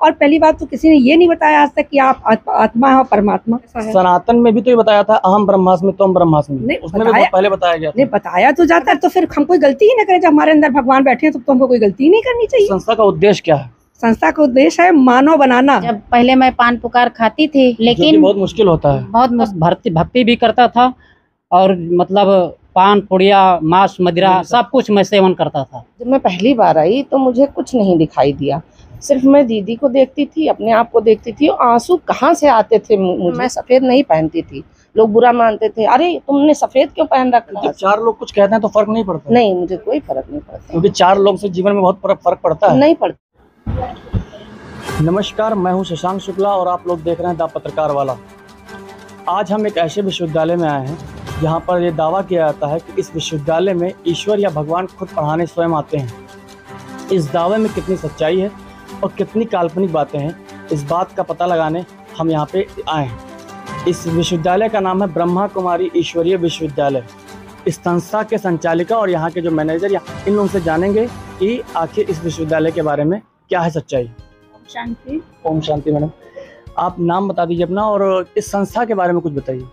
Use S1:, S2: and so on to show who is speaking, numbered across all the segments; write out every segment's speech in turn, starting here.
S1: और पहली बात तो किसी ने ये नहीं बताया आज तक कि आप आत्मा हो परमात्मा।
S2: सनातन में भी तो ये बताया था, अहम ब्रह्मास्मि त्वं ब्रह्मास्मि, उसमें भी बहुत पहले बताया गया था।
S1: नहीं बताया तो जाता है, तो फिर हम कोई गलती ही ना करें। जब हमारे अंदर भगवान बैठे हैं तो हमको कोई गलती ही नहीं करनी चाहिए।
S2: संस्था का उद्देश्य क्या है?
S1: संस्था का उद्देश्य है मानव बनाना।
S3: जब पहले मैं पान पुकार खाती थी, लेकिन
S2: बहुत मुश्किल होता है,
S3: बहुत
S4: भक्ति भी करता था और मतलब पान पुड़िया मांस मदिरा सब कुछ मैं सेवन करता था।
S5: जब मैं पहली बार आई तो मुझे कुछ नहीं दिखाई दिया, सिर्फ मैं दीदी को देखती थी, अपने आप को देखती थी। आंसू कहाँ से आते थे मुझे। मैं सफेद नहीं पहनती थी, लोग बुरा मानते थे, अरे तुमने सफेद क्यों पहन रखा।
S2: जब चार लोग कुछ कहते हैं तो फर्क नहीं पड़ता?
S5: नहीं, मुझे कोई फर्क नहीं पड़ता,
S2: क्योंकि चार लोग से जीवन में बहुत फर्क पड़ता है।
S5: नहीं पड़ता।
S2: नमस्कार, मैं हूं शशांक शुक्ला और आप लोग देख रहे हैं द पत्रकार वाला। आज हम एक ऐसे विश्वविद्यालय में आए हैं जहां पर यह दावा किया जाता है कि इस विश्वविद्यालय में ईश्वर या भगवान खुद पढ़ाने स्वयं आते हैं। इस दावे में कितनी सच्चाई है और कितनी काल्पनिक बातें हैं, इस बात का पता लगाने हम यहाँ पे आए हैं। इस विश्वविद्यालय का नाम है ब्रह्मा कुमारी ईश्वरीय विश्वविद्यालय। इस संस्था के संचालिका और यहाँ के जो मैनेजर, इन लोगों से जानेंगे कि आखिर इस विश्वविद्यालय के बारे में क्या है सच्चाई।
S5: ओम शांति।
S2: ओम शांति। मैडम, आप नाम बता दीजिए अपना और इस संस्था के बारे में कुछ बताइए।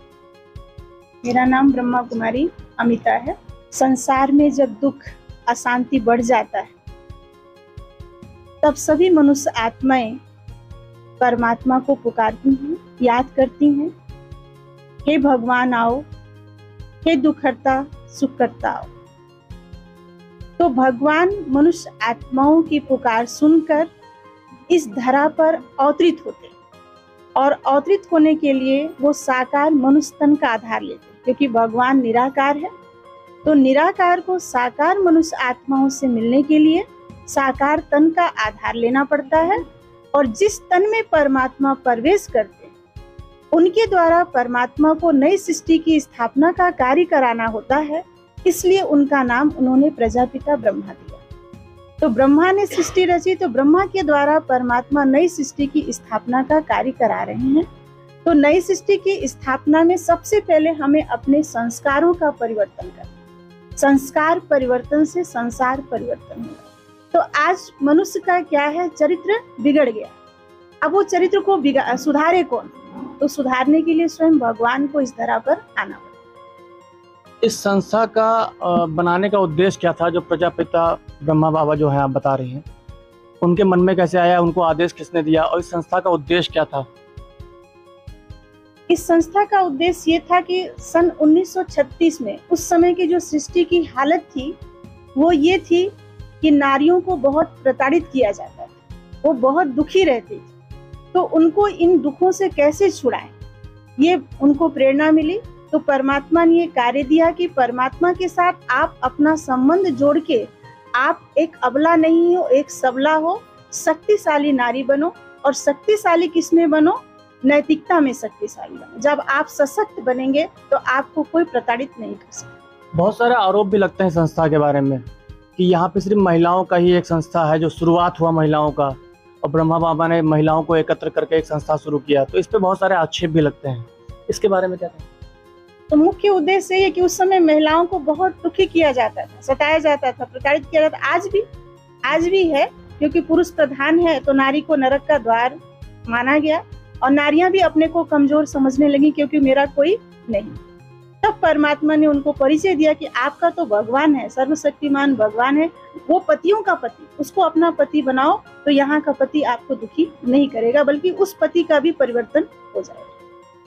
S6: मेरा नाम ब्रह्मा कुमारी अमिता है। संसार में जब दुख अशांति बढ़ जाता है तब सभी मनुष्य आत्माएं परमात्मा को पुकारती हैं, याद करती हैं, हे भगवान आओ, हे दुखहर्ता सुख करता आओ। तो भगवान मनुष्य आत्माओं की पुकार सुनकर इस धरा पर अवतरित होते और अवतरित होने के लिए वो साकार मनुष्य तन का आधार लेते, क्योंकि भगवान निराकार है। तो निराकार को साकार मनुष्य आत्माओं से मिलने के लिए साकार तन का आधार लेना पड़ता है और जिस तन में परमात्मा प्रवेश करते हैं उनके द्वारा परमात्मा को नई सृष्टि की स्थापना का कार्य कराना होता है। इसलिए उनका नाम उन्होंने प्रजापिता ब्रह्मा दिया। तो ब्रह्मा ने सृष्टि रची, तो ब्रह्मा के द्वारा परमात्मा नई सृष्टि की स्थापना का कार्य करा रहे हैं। तो नई सृष्टि की स्थापना में सबसे पहले हमें अपने संस्कारों का परिवर्तन करना। संस्कार परिवर्तन से संसार परिवर्तन होगा। तो आज मनुष्य का क्या है, चरित्र बिगड़ गया। अब वो चरित्र को सुधारे कौन? तो सुधारने के लिए स्वयं भगवान को इस धरा पर आना पड़ा।
S2: इस संस्था का बनाने का उद्देश्य क्या था? जो प्रजापिता ब्रह्मा बाबा जो हैं आप बता रही हैं, उनके मन में कैसे आया, उनको आदेश किसने दिया और इस संस्था का उद्देश्य क्या था?
S6: इस संस्था का उद्देश्य ये था कि सन 1936 में उस समय की जो सृष्टि की हालत थी वो ये थी कि नारियों को बहुत प्रताड़ित किया जाता था, वो बहुत दुखी रहती थी। तो उनको इन दुखों से कैसे छुड़ाएं, ये उनको प्रेरणा मिली। तो परमात्मा ने ये कार्य दिया कि परमात्मा के साथ आप अपना संबंध जोड़ के आप एक अबला नहीं हो, एक सबला हो, शक्तिशाली नारी बनो। और शक्तिशाली किसमें बनो? नैतिकता में शक्तिशाली बनो। जब आप सशक्त बनेंगे तो आपको कोई प्रताड़ित नहीं कर सकता।
S2: बहुत सारे आरोप भी लगते हैं संस्था के बारे में कि यहाँ पे सिर्फ महिलाओं का ही एक संस्था है, जो शुरुआत हुआ महिलाओं का, और ब्रह्मा बाबा ने महिलाओं को एकत्र करके एक संस्था शुरू किया। तो इस पे बहुत सारे आक्षेप भी लगते हैं, इसके बारे में क्या कहें?
S6: तो मुख्य उद्देश्य ये कि उस समय महिलाओं को बहुत दुखी किया जाता था, सताया जाता था, प्रताड़ित किया जाता। आज भी है, क्योंकि पुरुष प्रधान है तो नारी को नरक का द्वार माना गया और नारियां भी अपने को कमजोर समझने लगी, क्योंकि मेरा कोई नहीं। तब परमात्मा ने उनको परिचय दिया कि आपका तो भगवान है, सर्वशक्तिमान भगवान है, वो पतियों का पति, उसको अपना पति बनाओ तो यहाँ का पति आपको दुखी नहीं करेगा, बल्कि उस पति का भी परिवर्तन हो जाएगा।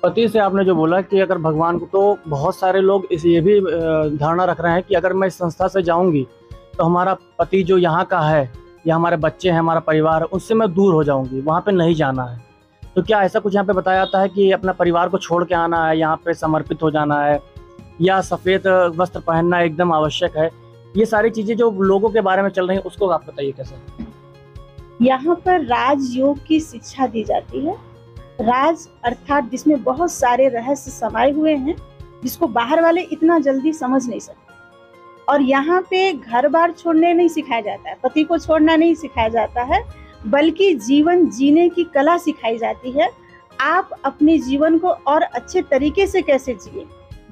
S2: पति से आपने जो बोला कि अगर भगवान को, तो बहुत सारे लोग ये भी धारणा रख रहे हैं कि अगर मैं इस संस्था से जाऊंगी तो हमारा पति जो यहाँ का है या हमारे बच्चे हैं, हमारा परिवार है, उससे मैं दूर हो जाऊंगी, वहाँ पे नहीं जाना है। तो क्या ऐसा कुछ यहाँ पे बताया जाता है कि अपना परिवार को छोड़ के आना है, यहाँ पे समर्पित हो जाना है, या सफ़ेद वस्त्र पहनना एकदम आवश्यक है? ये सारी चीज़ें जो लोगों के बारे में चल रही हैं उसको आप बताइए कैसे।
S6: यहाँ पर राजयोग की शिक्षा दी जाती है। राज अर्थात जिसमें बहुत सारे रहस्य समाये हुए हैं, जिसको बाहर वाले इतना जल्दी समझ नहीं सकते। और यहाँ पे घर बार छोड़ने नहीं सिखाया जाता है, पति को छोड़ना नहीं सिखाया जाता है, बल्कि जीवन जीने की कला सिखाई जाती है। आप अपने जीवन को और अच्छे तरीके से कैसे जिए,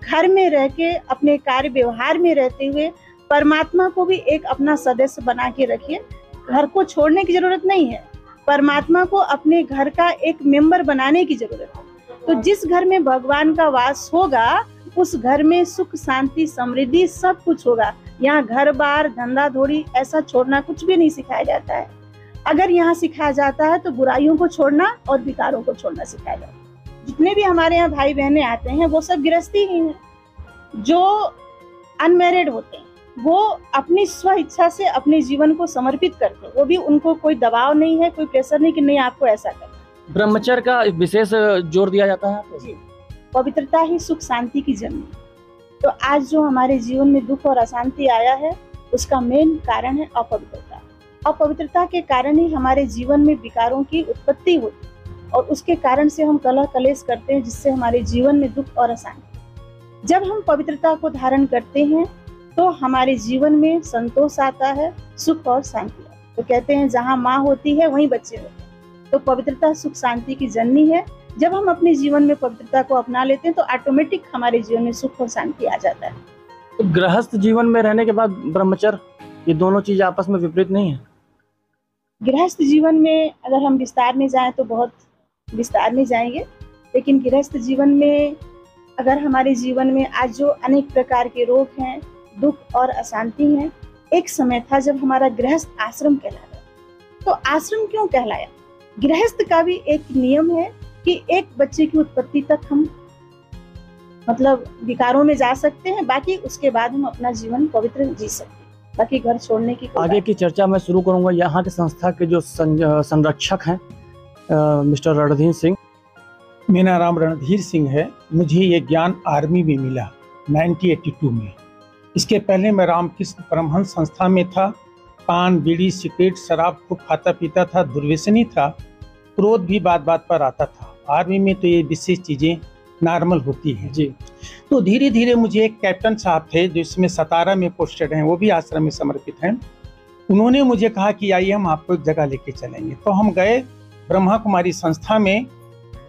S6: घर में रह के अपने कार्य व्यवहार में रहते हुए परमात्मा को भी एक अपना सदस्य बना के रखिए। घर को छोड़ने की जरूरत नहीं है, परमात्मा को अपने घर का एक मेंबर बनाने की जरूरत है। तो जिस घर में भगवान का वास होगा उस घर में सुख शांति समृद्धि सब कुछ होगा। यहाँ घर बार धंधा धोड़ी ऐसा छोड़ना कुछ भी नहीं सिखाया जाता है। अगर यहाँ सिखाया जाता है तो बुराइयों को छोड़ना और विकारों को छोड़ना सिखाया जाता है। जितने भी हमारे यहाँ भाई बहनें आते हैं वो सब गृहस्थी ही हैं। जो अनमैरिड होते हैं वो अपनी स्व इच्छा से अपने जीवन को समर्पित करते हैं। वो भी उनको कोई दबाव नहीं है, कोई प्रेशर नहीं कि नहीं आपको ऐसा करना।
S2: ब्रह्मचर्य का विशेष जोर दिया जाता है।
S6: जी, पवित्रता ही सुख शांति की जन्म है। तो आज जो हमारे जीवन में दुख और अशांति आया है उसका मेन कारण है अपवित्रता। अपवित्रता के कारण ही हमारे जीवन में विकारों की उत्पत्ति होती है और उसके कारण से हम कलह कलेश करते हैं, जिससे हमारे जीवन में दुख और अशांति। जब हम पवित्रता को धारण करते हैं तो हमारे जीवन में संतोष आता है, सुख और शांति आता है। तो कहते हैं जहाँ माँ होती है वहीं बच्चे होते हैं। तो पवित्रता सुख शांति की जननी है। जब हम अपने जीवन में पवित्रता को अपना लेते हैं तो ऑटोमेटिक हमारे जीवन में सुख और शांति आ जाता है।
S2: तो गृहस्थ जीवन में रहने के बाद ब्रह्मचर्य, ये दोनों चीजें आपस में विपरीत नहीं है?
S6: गृहस्थ जीवन में अगर हम विस्तार में जाएं तो बहुत विस्तार में जाएंगे, लेकिन गृहस्थ जीवन में अगर हमारे जीवन में आज जो अनेक प्रकार के रोग हैं, दुख और अशांति हैं, एक समय था जब हमारा गृहस्थ आश्रम कहलाया। तो आश्रम क्यों कहलाया? गृहस्थ का भी एक नियम है कि एक बच्चे की उत्पत्ति तक हम मतलब विकारों में जा सकते हैं, बाकी उसके बाद हम अपना जीवन पवित्र जी सकते हैं। बाकी घर छोड़ने की
S2: आगे की चर्चा मैं शुरू करूंगा। यहाँ के संस्था के जो संरक्षक हैं मिस्टर रणधीर सिंह।
S7: मेरा नाम रणधीर सिंह है। मुझे ये ज्ञान आर्मी में मिला 1982 में। इसके पहले मैं रामकृष्ण परमहंस संस्था में था। पान बीड़ी सिगरेट शराब खूब खाता पीता था, दुर्व्यसनी था, क्रोध भी बात बात पर आता था। आर्मी में तो ये विशेष चीज़ें नॉर्मल होती हैं
S2: जी।
S7: तो धीरे धीरे मुझे एक कैप्टन साहब थे जो इसमें 17 में पोस्टेड हैं, वो भी आश्रम में समर्पित हैं। उन्होंने मुझे कहा कि आइए हम आपको एक जगह लेके चलेंगे। तो हम गए ब्रह्मा कुमारी संस्था में।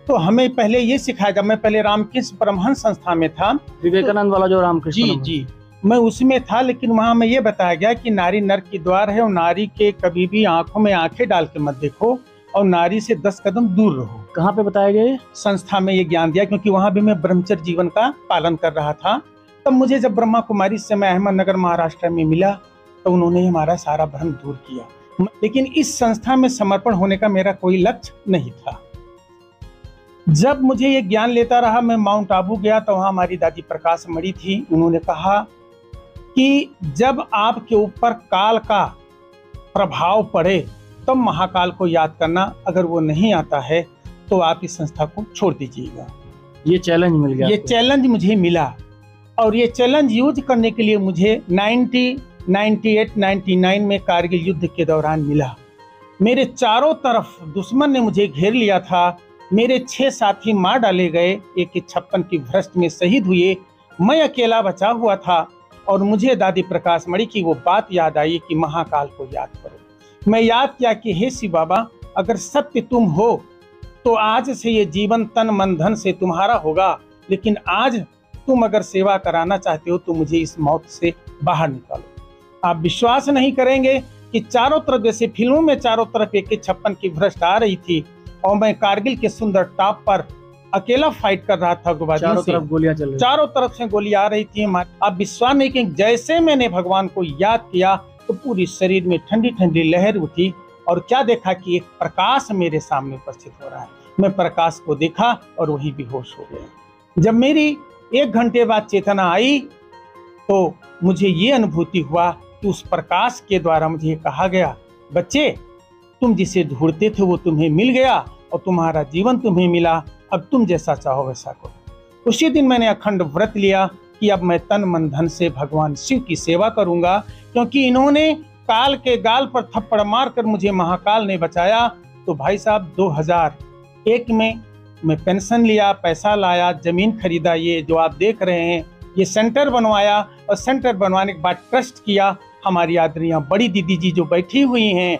S7: तो हमें पहले ये सिखाया, जब मैं पहले रामकृष्ण परमहंस संस्था में था,
S2: विवेकानंद वाला जो रामकृष्ण,
S7: जी मैं उसमें था, लेकिन वहाँ में ये बताया गया कि नारी नर की द्वार है और नारी के कभी भी आंखों में आंखें डाल के मत देखो और नारी से 10 कदम दूर रहो।
S2: कहाँ पे बताया गया?
S7: संस्था में ये ज्ञान दिया, क्योंकि वहाँ भी मैं ब्रह्मचर्य जीवन का पालन कर रहा था। तब मुझे जब ब्रह्मा कुमारी से मैं अहमदनगर महाराष्ट्र में मिला तो उन्होंने हमारा सारा भ्रम दूर किया। लेकिन इस संस्था में समर्पण होने का मेरा कोई लक्ष्य नहीं था। जब मुझे ये ज्ञान लेता रहा, मैं माउंट आबू गया तो वहाँ हमारी दादी प्रकाश मणि थी। उन्होंने कहा कि जब आपके ऊपर काल का प्रभाव पड़े तब महाकाल को याद करना, अगर वो नहीं आता है तो आप इस संस्था को छोड़ दीजिएगा।
S2: ये चैलेंज मिल गया?
S7: ये चैलेंज मुझे मिला और ये चैलेंज यूज करने के लिए मुझे 98-99 में कारगिल युद्ध के दौरान मिला। मेरे चारों तरफ दुश्मन ने मुझे घेर लिया था। मेरे 6 साथी मार डाले गए, AK-56 की भ्रष्ट में शहीद हुए। मैं अकेला बचा हुआ था और मुझे दादी प्रकाश मणि की वो बात याद आई कि महाकाल को याद करो। मैं याद किया कि हे शिव बाबा, अगर सत्य तुम हो तो आज से ये जीवन तन मन धन से तुम्हारा होगा, लेकिन आज तुम अगर सेवा कराना चाहते हो तो मुझे इस मौत से बाहर निकालो। आप विश्वास नहीं करेंगे कि चारों तरफ, जैसे फिल्मों में चारों तरफ AK-56 की भ्रष्ट आ रही थी और मैं कारगिल के सुंदर टॉप पर अकेला फाइट कर रहा था।
S2: चारों तरफ गोलियां चल रही,
S7: चारों तरफ से गोलियां आ रही थी। आप विश्वास नहीं कि जैसे मैंने भगवान को याद किया तो पूरी शरीर में ठंडी ठंडी लहर उठी और क्या देखा कि एक प्रकाश मेरे सामने उपस्थित हो रहा है। मैं प्रकाश को देखा और वही बेहोश हो गया। जब मेरी 1 घंटे बाद चेतना आई तो मुझे ये अनुभूति हुआ कि उस प्रकाश के द्वारा मुझे कहा गया, बच्चे तुम जिसे ढूंढते थे वो तुम्हें मिल गया और तुम्हारा जीवन तुम्हें मिला, अब तुम जैसा चाहो वैसा करो। उसी दिन मैंने अखंड व्रत लिया कि अब मैं तन मन धन से भगवान शिव की सेवा करूंगा, क्योंकि इन्होंने काल के गाल पर थप्पड़ मारकर मुझे महाकाल ने बचाया। तो भाई साहब 2001 में मैं पेंशन लिया, पैसा लाया, जमीन खरीदा, ये जो आप देख रहे हैं ये सेंटर बनवाया और सेंटर बनवाने के बाद ट्रस्ट किया। हमारी आदरणीय बड़ी दीदी जी जो बैठी हुई हैं,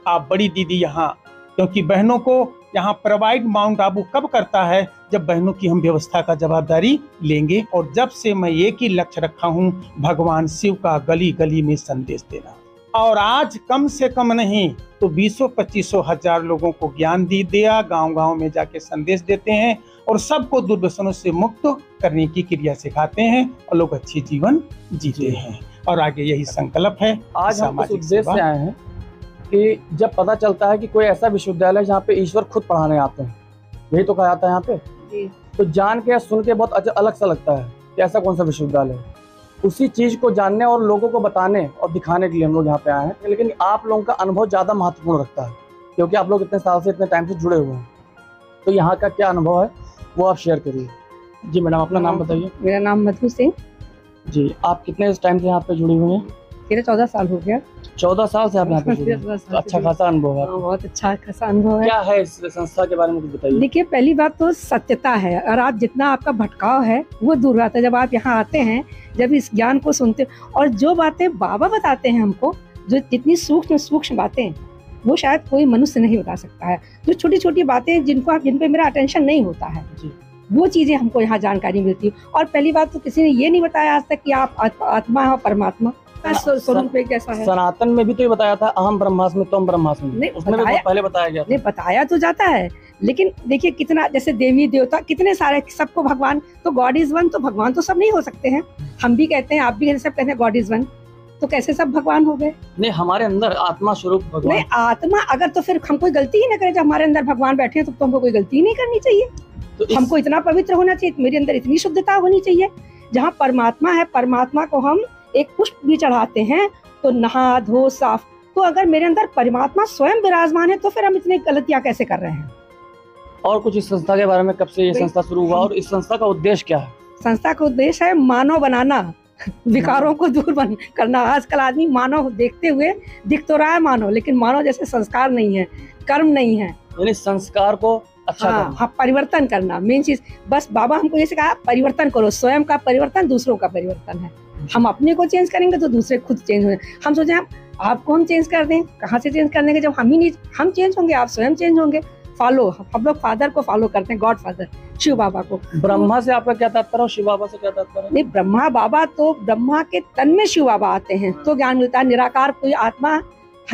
S7: आप बड़ी दीदी यहाँ, क्योंकि बहनों को यहाँ प्रोवाइड माउंट आबू कब करता है, जब बहनों की हम व्यवस्था का जवाबदारी लेंगे। और जब से मैं एक ही लक्ष्य रखा हूँ, भगवान शिव का गली गली में संदेश देना। और आज कम से कम नहीं तो 20-25 हजार लोगों को ज्ञान दिया, गांव-गांव में जाके संदेश देते हैं और सबको दुर्व्यसनों से मुक्त करने की क्रिया सिखाते हैं और लोग अच्छी जीवन जीते हैं। और आगे यही संकल्प है।
S2: आज हम इस उद्देश्य से आए हैं कि जब पता चलता है कि कोई ऐसा विश्वविद्यालय जहाँ पे ईश्वर खुद पढ़ाने आते हैं, यही तो कहा जाता है यहाँ पे, तो जान के या सुन के बहुत अलग सा लगता है कि ऐसा कौन सा विश्वविद्यालय है। उसी चीज को जानने और लोगों को बताने और दिखाने के लिए हम लोग यहाँ पे आए हैं। लेकिन आप लोगों का अनुभव ज्यादा महत्वपूर्ण रखता है क्योंकि आप लोग इतने साल से, इतने टाइम से जुड़े हुए हैं। तो यहाँ का क्या अनुभव है वो आप शेयर करिए। जी मैडम, अपना नाम बताइए।
S1: मेरा नाम मधु सिंह।
S2: जी, आप कितने टाइम से यहाँ पे जुड़ी हुई हैं?
S1: मेरा 14 साल हो गया।
S2: 14 साल से आप यहाँ पे जुड़ी हैं। तो अच्छा खासा अनुभव है।
S1: बहुत अच्छा खासा अनुभव है।
S2: क्या है इस संस्था के बारे में कुछ बताइए।
S1: देखिए, पहली बात तो सत्यता है और आप जितना आपका भटकाव है वो दूर रहता है जब आप यहाँ आते हैं, जब इस ज्ञान को सुनते हैं। और जो बातें बाबा बताते हैं हमको, जो जितनी सूक्ष्म बातें वो शायद कोई मनुष्य नहीं बता सकता है। जो छोटी छोटी बातें जिन पे मेरा अटेंशन नहीं होता है, वो चीजें हमको यहाँ जानकारी मिलती है। और पहली बात तो किसी ने ये नहीं बताया आज तक कि आप आत्मा और परमात्मा स्वरूप कैसा है।
S2: सनातन में भी तो ये बताया था, अहम ब्रह्मास्मि त्वं ब्रह्मास्मि, उसमें भी पहले बताया गया था।
S1: नहीं, बताया तो जाता है, लेकिन देखिए कितना, जैसे देवी देवता कितने सारे, सबको भगवान, तो गॉड इज वन, तो भगवान तो सब नहीं हो सकते हैं। हम भी कहते हैं, आप भी सब कहते हैं गॉड इज वन, तो कैसे सब भगवान हो गए?
S2: नहीं, हमारे अंदर आत्मा स्वरूप भगवान।
S1: नहीं, आत्मा अगर, तो फिर हम कोई गलती ही ना करें। जब हमारे अंदर भगवान बैठे हैं तो हमको कोई गलती ही नहीं करनी चाहिए। तो हमको इतना पवित्र होना चाहिए, मेरे अंदर इतनी शुद्धता होनी चाहिए। जहाँ परमात्मा है, परमात्मा को हम एक पुष्प भी चढ़ाते हैं तो नहा धो साफ। तो अगर मेरे अंदर परमात्मा स्वयं विराजमान है तो फिर हम इतनी गलतियां कैसे कर रहे हैं?
S2: और कुछ इस संस्था के बारे में, कब से ये संस्था शुरू हुआ और इस संस्था का उद्देश्य क्या है?
S1: संस्था का उद्देश्य है मानव बनाना, विकारों को दूर करना। आजकल आदमी मानव देखते हुए दिख तो रहा है मानव, लेकिन मानव जैसे संस्कार नहीं है, कर्म नहीं है।
S2: यानी संस्कार को अच्छा
S1: हाँ, परिवर्तन करना मेन चीज। बस बाबा हमको ये कहा, परिवर्तन करो, स्वयं का परिवर्तन, दूसरों का परिवर्तन है। हम अपने को चेंज करेंगे तो दूसरे खुद चेंज होंगे। हम सोचे आपको हम चेंज कर दें, कहाँ से चेंज कर देंगे? जब हम ही नहीं, हम चेंज होंगे, आप स्वयं चेंज होंगे। फॉलो, हम लोग फादर को फॉलो करते हैं, गॉड फादर शिव बाबा को।
S2: ब्रह्मा से आपका क्या तात्पर्य और शिव बाबा से क्या तात्पर्य?
S1: नहीं, ब्रह्मा बाबा तो ब्रह्मा के तन में शिव बाबा आते हैं तो ज्ञान मिलता है। निराकार कोई आत्मा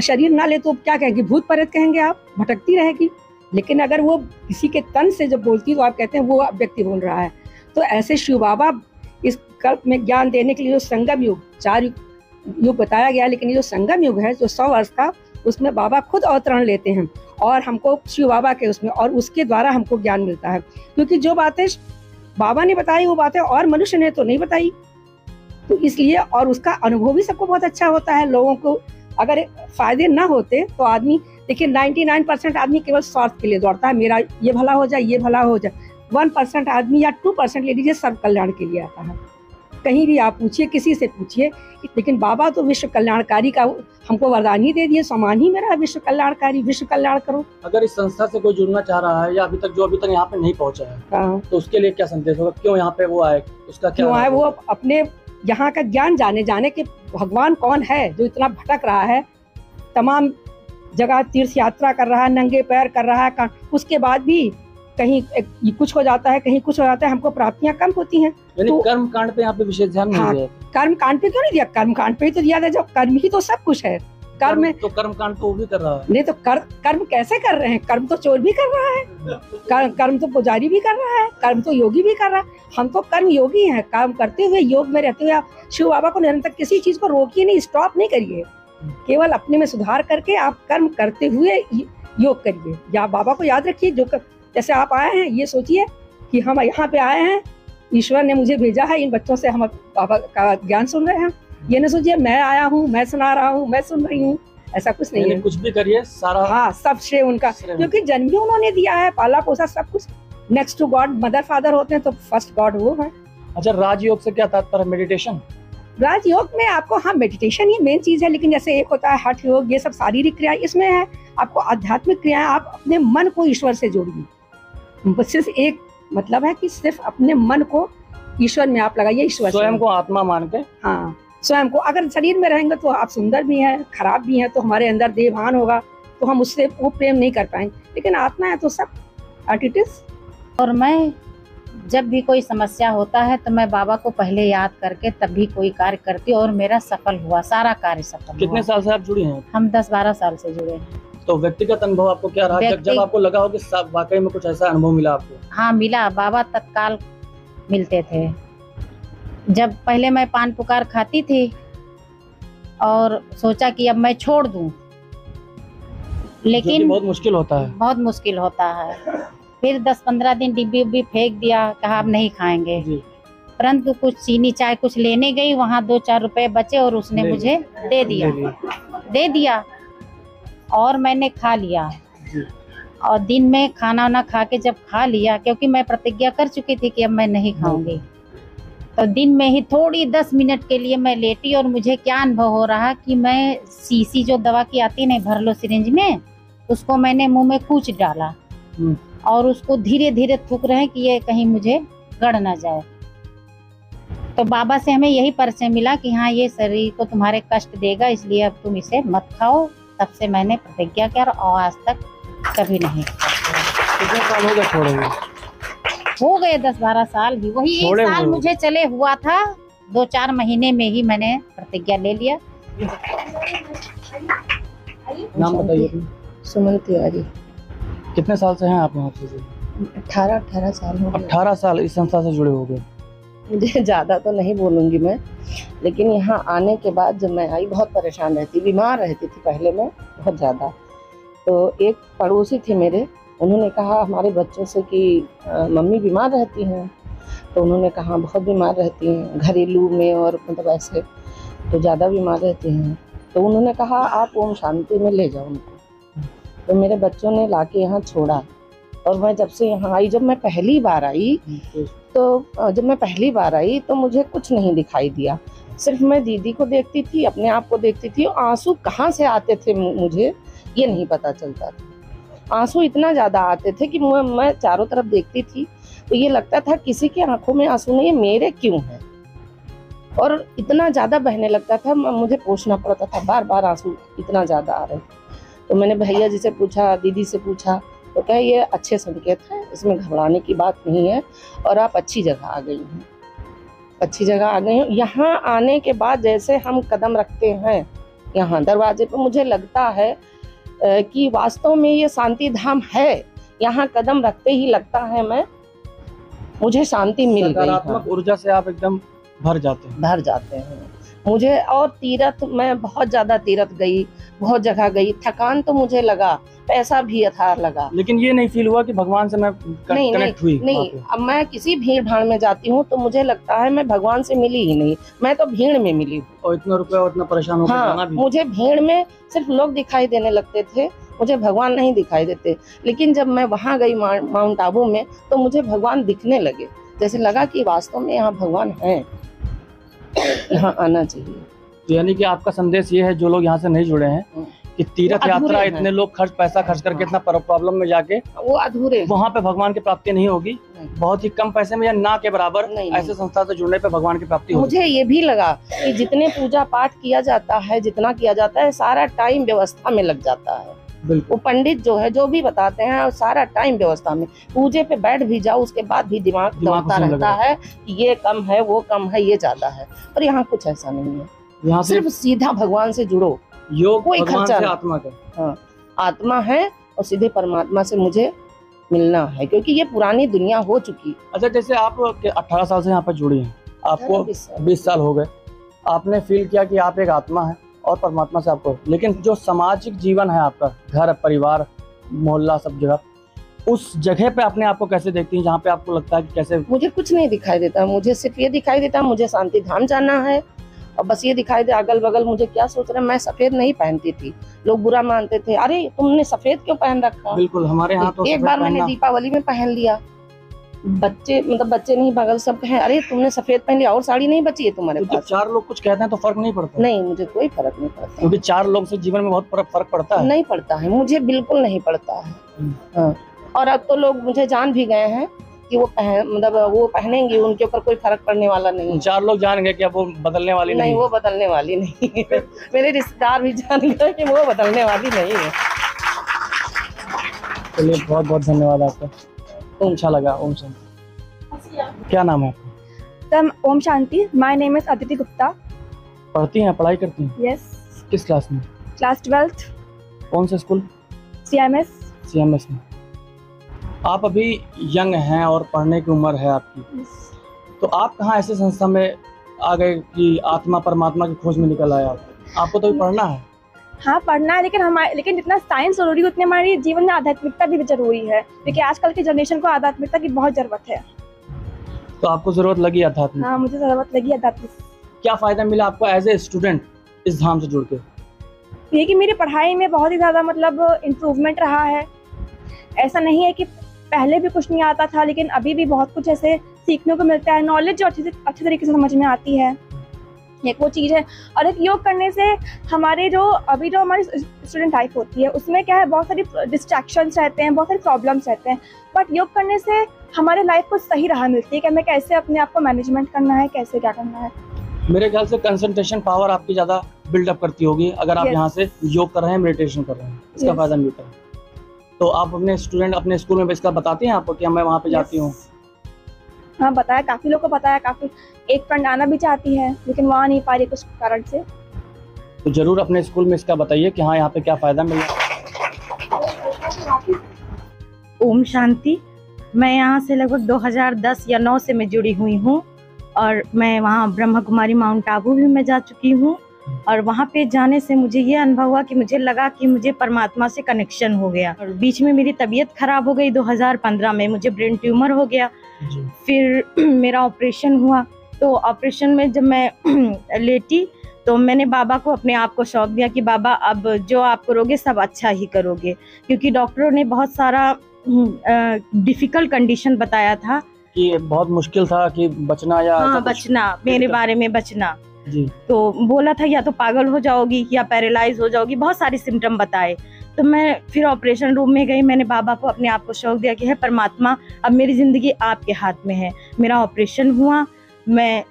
S1: शरीर ना ले तो क्या कहेंगे? भूत प्रेत कहेंगे, आप भटकती रहेगी। लेकिन अगर वो किसी के तन से जब बोलती तो आप कहते हैं वो व्यक्ति बोल रहा है। तो ऐसे शिव बाबा इस कल्प में ज्ञान देने के लिए जो संगम युग, 4 युग बताया गया, लेकिन ये जो संगम युग है जो 100 वर्ष का, उसमें बाबा खुद अवतरण लेते हैं और हमको शिव बाबा के उसमें, और उसके द्वारा हमको ज्ञान मिलता है। क्योंकि जो बातें बाबा ने बताई वो बातें और मनुष्य ने तो नहीं बताई, तो इसलिए, और उसका अनुभव भी सबको बहुत अच्छा होता है। लोगों को अगर फायदे ना होते तो आदमी, देखिए 99% आदमी केवल स्वार्थ के लिए दौड़ता है, मेरा ये भला हो जाए, ये भला हो जाए। 1% आदमी या 2% ले लीजिए, सर्व कल्याण के लिए आता है। कहीं भी आप पूछिए, किसी से पूछिए, लेकिन बाबा तो विश्व कल्याणकारी का हमको वरदान ही दे दिए, सम्मान ही मेरा विश्व कल्याणकारी, विश्व कल्याण करो।
S2: अगर इस संस्था से कोई जुड़ना चाह रहा है या अभी तक यहाँ पे नहीं पहुंचा है, तो उसके लिए क्या संदेश होगा? क्यों यहाँ पे वो आए, उसका क्या
S1: क्यों आए? वो अपने यहाँ का ज्ञान जाने के भगवान कौन है जो इतना भटक रहा है, तमाम जगह तीर्थ यात्रा कर रहा है, नंगे पैर कर रहा है, उसके बाद भी कहीं कुछ हो जाता है, कहीं कुछ हो जाता है, हमको प्राप्तियां कम होती हैं।
S2: तो कर्म कांड पे यहाँ पे विशेष ध्यान नहीं दिया।
S1: कर्म कांड पे क्यों नहीं दिया? कर्म कांड पे ही तो दिया था, जब कर्म ही तो सब कुछ है। कर्म
S2: तो कर्म कांड तो वो भी कर रहा है।
S1: नहीं तो कर्म कैसे कर रहे हैं? कर्म तो चोर भी कर रहा है, कर्म तो पुजारी भी कर रहा है, कर्म तो योगी भी कर रहा है। हम तो कर्म योगी हैं, काम करते हुए, योग में रहते हुए। शिव बाबा को निरंतर किसी चीज को रोकिए नहीं, स्टॉप नहीं करिए, केवल अपने में सुधार करके आप कर्म करते हुए योग करिए। या बाबा को याद रखिए, जो जैसे आप आए हैं, ये सोचिए कि हम यहाँ पे आए हैं, ईश्वर ने मुझे भेजा है, इन बच्चों से हम बाबा का ज्ञान सुन रहे हैं। ये न सोचिए मैं आया हूँ, मैं सुना रहा हूँ, मैं सुन रही हूँ, ऐसा कुछ नहीं है।
S2: कुछ भी करिए, सारा,
S1: हाँ, सब श्रेय उनका, क्योंकि जन्म भी उन्होंने दिया है, पाला पोसा सब कुछ। Next to God mother father होते हैं, तो फर्स्ट गॉड वो है।
S2: अच्छा, राजयोग से क्या तात्पर्य? मेडिटेशन?
S1: राजयोग में आपको, हाँ, मेडिटेशन ही मेन चीज है, लेकिन जैसे एक होता है हठ योग, ये सब शारीरिक क्रिया, इसमें है आपको आध्यात्मिक क्रिया। आप अपने मन को ईश्वर से जोड़िए, सिर्फ एक मतलब है कि सिर्फ अपने मन को ईश्वर में आप लगाइए, ईश्वर
S2: स्वयं को आत्मा मान के।
S1: हाँ, स्वयं को। अगर शरीर में रहेंगे तो आप सुंदर भी हैं, खराब भी हैं, तो हमारे अंदर देहभान होगा तो हम उससे वो प्रेम नहीं कर पाएंगे, लेकिन आत्मा है तो सब एट इट इज।
S3: और मैं जब भी कोई समस्या होता है तो मैं बाबा को पहले याद करके तभी कोई कार्य करती हूँ और मेरा सफल हुआ, सारा कार्य सफल
S2: कितने
S3: हुआ।
S2: साल से आप जुड़ी हैं?
S3: हम 10-12 साल से जुड़े हैं।
S2: तो व्यक्तिगत अनुभव आपको क्या रहा जब आपको लगा हो कि वाकई में कुछ ऐसा अनुभव मिला आपको?
S3: हाँ मिला, बाबा तत्काल मिलते थे। जब पहले मैं पान पुकार खाती थी और सोचा कि अब मैं छोड़ दूं, लेकिन
S2: बहुत मुश्किल होता है।
S3: बहुत मुश्किल होता है। फिर 10-15 दिन डिब्बी उब्बी फेंक दिया, कहा अब नहीं खाएंगे। परंतु कुछ चीनी चाय कुछ लेने गई, वहाँ 2-4 रुपए बचे और उसने मुझे दे दिया और मैंने खा लिया। और दिन में खाना वाना खा के जब खा लिया, क्योंकि मैं प्रतिज्ञा कर चुकी थी कि अब मैं नहीं खाऊंगी, तो दिन में ही थोड़ी 10 मिनट के लिए मैं लेटी और मुझे क्या अनुभव हो रहा कि मैं सीसी जो दवा की आती नहीं, भर लो सिरिंज में, उसको मैंने मुंह में कूच डाला और उसको धीरे धीरे थूक रहे हैं कि ये कहीं मुझे गड़ ना जाए। तो बाबा से हमें यही परिचय मिला कि हाँ ये शरीर को तुम्हारे कष्ट देगा, इसलिए अब तुम इसे मत खाओ। तब से मैंने प्रतिज्ञा किया और आज तक कभी नहीं।
S2: कितने साल हो गए छोड़े हुए?
S3: हो गए 10-12 साल भी। वही 1 साल मुझे चले हुआ था, 2-4 महीने में ही मैंने प्रतिज्ञा ले लिया।
S2: नाम बताइए।
S5: सुमन तिवारी।
S2: कितने साल से हैं आप यहाँ से?
S5: 18 साल हो गए।
S2: 18 साल इस संस्था से जुड़े हो गए।
S5: मुझे ज़्यादा तो नहीं बोलूँगी मैं, लेकिन यहाँ आने के बाद जब मैं आई बहुत परेशान रहती, बीमार रहती थी पहले मैं बहुत ज़्यादा। तो एक पड़ोसी थे मेरे, उन्होंने कहा हमारे बच्चों से कि मम्मी बीमार रहती हैं। तो उन्होंने कहा बहुत बीमार रहती हैं, घरेलू में और मतलब ऐसे तो ज़्यादा बीमार रहती हैं। तो उन्होंने कहा आप ओम शांति में ले जाओ उनको। तो मेरे बच्चों ने लाके यहाँ छोड़ा और मैं जब से यहाँ आई, जब मैं पहली बार आई तो मुझे कुछ नहीं दिखाई दिया। सिर्फ मैं दीदी को देखती थी, अपने आप को देखती थी। आंसू कहाँ से आते थे मुझे ये नहीं पता चलता था। आंसू इतना ज़्यादा आते थे कि मैं चारों तरफ देखती थी तो ये लगता था किसी की आंखों में आंसू नहीं है, मेरे क्यों है। और इतना ज़्यादा बहने लगता था, मुझे पूछना पड़ता था, बार बार आंसू इतना ज़्यादा आ रहे थे। तो मैंने भैया जी से पूछा, दीदी से पूछा, तो कहे ये अच्छे संकेत है, इसमें घबराने की बात नहीं है और आप अच्छी जगह आ गई हैं, अच्छी जगह आ गई हो। यहाँ आने के बाद जैसे हम कदम रखते हैं यहाँ दरवाजे पर, मुझे लगता है कि वास्तव में ये शांति धाम है। यहाँ कदम रखते ही लगता है मुझे शांति मिल गई।
S2: सकारात्मक ऊर्जा से आप एकदम भर जाते हैं।
S5: मुझे और तीर्थ, मैं बहुत ज़्यादा तीर्थ गई, बहुत जगह गई, थकान तो मुझे लगा, पैसा भी अथार लगा,
S2: लेकिन ये नहीं फील हुआ कि भगवान से मैं कनेक्ट हुई।
S5: नहीं, अब मैं किसी भीड़ भाड़ में जाती हूँ तो मुझे लगता है मैं भगवान से मिली ही नहीं, मैं तो भीड़ में मिली हूँ।
S2: और इतना रुपया और इतना परेशान होकर जाना भी।
S5: मुझे भीड़ में सिर्फ लोग दिखाई देने लगते थे, मुझे भगवान नहीं दिखाई देते। लेकिन जब मैं वहाँ गई माउंट आबू में तो मुझे भगवान दिखने लगे, जैसे लगा कि वास्तव में यहाँ भगवान है, यहाँ आना चाहिए।
S2: तो यानी कि आपका संदेश ये है, जो लोग यहाँ से नहीं जुड़े हैं, कि तीर्थ यात्रा इतने लोग पैसा खर्च करके इतना प्रॉब्लम में जाके
S5: वो अधूरे,
S2: वहाँ पे भगवान की प्राप्ति नहीं होगी। बहुत ही कम पैसे में या ना के बराबर ऐसे संस्था से जुड़ने पे भगवान की प्राप्ति होगी।
S5: मुझे ये भी लगा कि जितने पूजा पाठ किया जाता है, जितना किया जाता है, सारा टाइम व्यवस्था में लग जाता है। वो पंडित जो है जो भी बताते हैं, सारा टाइम व्यवस्था में, पूजे पे बैठ भी जाओ उसके बाद भी दिमाग दौड़ता रहता है कि ये कम है, वो कम है, ये ज्यादा है। पर यहाँ कुछ ऐसा नहीं है, यहाँ सिर्फ सीधा भगवान से जुड़ो।
S2: योग
S5: कोई खर्चा
S2: से आत्मा का,
S5: हाँ, आत्मा है और सीधे परमात्मा से मुझे मिलना है, क्योंकि ये पुरानी दुनिया हो चुकी।
S2: अच्छा, जैसे आप 18 साल से यहाँ पर जुड़ी हैं, आपको 20 साल हो गए, आपने फील किया कि आप एक आत्मा है और परमात्मा से आपको, लेकिन जो सामाजिक जीवन है आपका, घर परिवार मोहल्ला सब जगह, उस जगह पे अपने आप को कैसे देखती हैं, जहाँ पे आपको लगता है कि कैसे?
S5: मुझे कुछ नहीं दिखाई देता, मुझे सिर्फ ये दिखाई देता मुझे शांति धाम जाना है और बस ये दिखाई दे। अगल बगल मुझे क्या सोच रहे हैं, मैं सफेद नहीं पहनती थी, लोग बुरा मानते थे, अरे तुमने सफेद क्यों पहन रखा।
S2: बिल्कुल, हमारे यहाँ तो
S5: एक बार मैंने दीपावली में पहन लिया, बच्चे नहीं, बगल सब कहे अरे तुमने सफेद पहन लिया और साड़ी नहीं बची है तुम्हारे पास।
S2: 4 लोग कुछ कहते हैं तो फर्क नहीं पड़ता?
S5: नहीं, मुझे कोई फर्क नहीं पड़ता,
S2: क्योंकि 4 लोग से जीवन में बहुत फर्क पड़ता है।
S5: नहीं पड़ता है, मुझे बिल्कुल नहीं पड़ता है। हाँ। और अब तो लोग मुझे जान भी गए हैं कि वो वो पहनेंगे, उनके ऊपर कोई फर्क पड़ने वाला नहीं।
S2: 4 लोग जान गए कि अब वो बदलने वाली नहीं,
S5: वो बदलने वाली नहीं है। मेरे रिश्तेदार भी जान गए कि वो बदलने वाली नहीं है।
S2: चलिए, बहुत बहुत धन्यवाद आपका, अच्छा लगा। ओम शांति। क्या नाम है आपका?
S8: सर, ओम शांति। My name is Aditi Gupta.
S2: पढ़ती हैं, पढ़ाई करती हैं?
S8: यस।
S2: किस क्लास में?
S8: Class 12th।
S2: कौन से स्कूल?
S8: CMS।
S2: CMS में। आप अभी यंग हैं और पढ़ने की उम्र है आपकी, तो आप कहाँ ऐसे संस्था में आ गए कि आत्मा परमात्मा की खोज में निकल आए? आपको तो भी पढ़ना है।
S8: हाँ, पढ़ना है, लेकिन जितना साइंस जरूरी उतने हमारे जीवन में आध्यात्मिकता भी जरूरी है, क्योंकि आजकल की जनरेशन को आध्यात्मिकता की बहुत जरूरत है।
S2: तो आपको जरूरत लगी आध्यात्मिक?
S8: हाँ, मुझे जरूरत लगी आध्यात्मिक।
S2: क्या फायदा मिला आपको एज ए स्टूडेंट इस धाम से जुड़ के?
S8: ये कि मेरी पढ़ाई में बहुत ही ज़्यादा इम्प्रूवमेंट रहा है। ऐसा नहीं है कि पहले भी कुछ नहीं आता था, लेकिन अभी भी बहुत कुछ ऐसे सीखने को मिलता है। नॉलेज जो अच्छी तरीके से समझ में आती है, एक वो चीज़ है। और एक योग करने से हमारे जो हमारी स्टूडेंट लाइफ होती है, उसमें क्या है, बहुत सारी डिस्ट्रैक्शंस रहते हैं, बहुत सारे प्रॉब्लम्स रहते हैं। बट योग करने से हमारे लाइफ को सही राह मिलती है कि हमें कैसे अपने आप को मैनेजमेंट करना है, कैसे क्या करना है।
S2: मेरे ख्याल से कंसंट्रेशन पावर आपकी ज़्यादा बिल्डअप करती होगी अगर आप यहाँ से योग कर रहे हैं, मेडिटेशन कर रहे हैं, इसका फायदा मिलता है। तो आप अपने स्टूडेंट अपने स्कूल में इसका बताती हैं आपको कि मैं वहाँ पे जाती हूँ?
S8: हाँ, बताया, काफ़ी लोग को बताया। काफ़ी एक फ्रेंड आना भी चाहती है, लेकिन वहाँ नहीं पा रही कुछ कारण से।
S2: तो जरूर अपने स्कूल में इसका बताइए कि हाँ यहाँ पे क्या फ़ायदा मिला।
S9: ओम शांति। मैं यहाँ से लगभग 2010 या 9 से मैं जुड़ी हुई हूँ, और मैं वहाँ ब्रह्मा कुमारी माउंट आबू भी मैं जा चुकी हूँ। और वहाँ पे जाने से मुझे ये अनुभव हुआ कि मुझे लगा कि मुझे परमात्मा से कनेक्शन हो गया। और बीच में मेरी तबीयत खराब हो गई। 2015 में मुझे ब्रेन ट्यूमर हो गया। फिर मेरा ऑपरेशन हुआ। तो ऑपरेशन में जब मैं लेटी तो मैंने बाबा को अपने आप को सौंप दिया कि बाबा, अब जो आप करोगे सब अच्छा ही करोगे, क्योंकि डॉक्टरों ने बहुत सारा डिफिकल्ट कंडीशन बताया था
S2: कि बहुत मुश्किल था कि बचना या
S9: बचना, मेरे बारे में बचना
S2: जी।
S9: तो बोला था या तो पागल हो जाओगी या पैरालाइज हो जाओगी, बहुत सारे सिम्टम बताए। तो मैं फिर ऑपरेशन रूम में गई। मैंने बाबा को अपने आप को सौंप दिया कि है परमात्मा, अब मेरी ज़िंदगी आपके हाथ में है। मेरा ऑपरेशन हुआ, मैं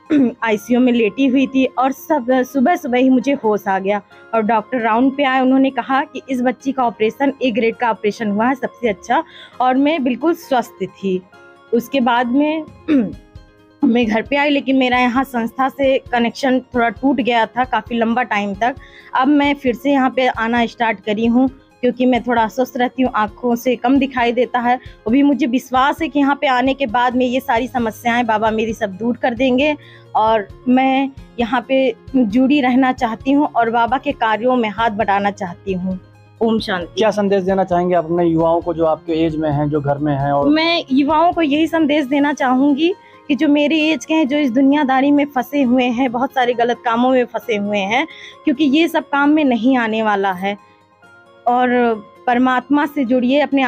S9: ICU में लेटी हुई थी और सुबह सुबह ही मुझे होश आ गया। और डॉक्टर राउंड पे आए, उन्होंने कहा कि इस बच्ची का ऑपरेशन A ग्रेड का ऑपरेशन हुआ है, सबसे अच्छा। और मैं बिल्कुल स्वस्थ थी। उसके बाद में मैं घर पे आई, लेकिन मेरा यहाँ संस्था से कनेक्शन थोड़ा टूट गया था काफ़ी लंबा टाइम तक। अब मैं फिर से यहाँ पे आना स्टार्ट करी हूँ, क्योंकि मैं थोड़ा अस्वस्थ रहती हूँ, आँखों से कम दिखाई देता है। वो भी मुझे विश्वास है कि यहाँ पे आने के बाद में ये सारी समस्याएं बाबा मेरी सब दूर कर देंगे। और मैं यहाँ पे जुड़ी रहना चाहती हूँ और बाबा के कार्यों में हाथ बढ़ाना चाहती हूँ। ओम शांति।
S2: क्या संदेश देना चाहेंगे आप अपने युवाओं को जो आपके एज में हैं, जो घर में हैं? और
S9: मैं युवाओं को यही संदेश देना चाहूँगी कि जो मेरे एज के हैं, जो इस दुनियादारी में फंसे हुए हैं, बहुत सारे गलत कामों में फंसे हुए हैं, क्योंकि ये सब काम में नहीं आने वाला है। और परमात्मा से जुड़िए, अपने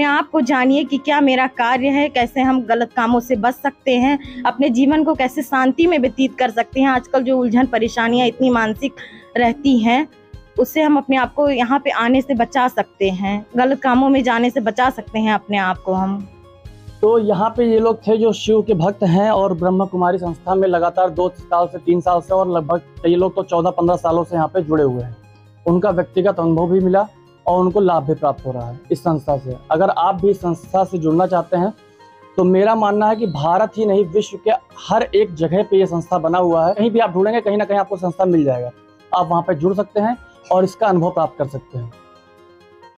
S9: आप को जानिए कि क्या मेरा कार्य है, कैसे हम गलत कामों से बच सकते हैं, अपने जीवन को कैसे शांति में व्यतीत कर सकते हैं। आजकल जो उलझन परेशानियां इतनी मानसिक रहती हैं, उससे हम अपने आप को यहाँ पे आने से बचा सकते हैं, गलत कामों में जाने से बचा सकते हैं अपने आप को हम।
S2: तो यहाँ पे ये लोग थे जो शिव के भक्त हैं और ब्रह्मा कुमारी संस्था में लगातार 2 साल से 3 साल से, और लगभग ये लोग तो 14-15 सालों से यहाँ पे जुड़े हुए हैं। उनका व्यक्तिगत अनुभव भी मिला और उनको लाभ भी प्राप्त हो रहा है इस संस्था से। अगर आप भी इस संस्था से जुड़ना चाहते हैं तो मेरा मानना है कि भारत ही नहीं, विश्व के हर एक जगह पे ये संस्था बना हुआ है। कहीं भी आप ढूंढेंगे, कहीं ना कहीं आपको संस्था मिल जाएगा। आप वहाँ पे जुड़ सकते हैं और इसका अनुभव प्राप्त कर सकते हैं।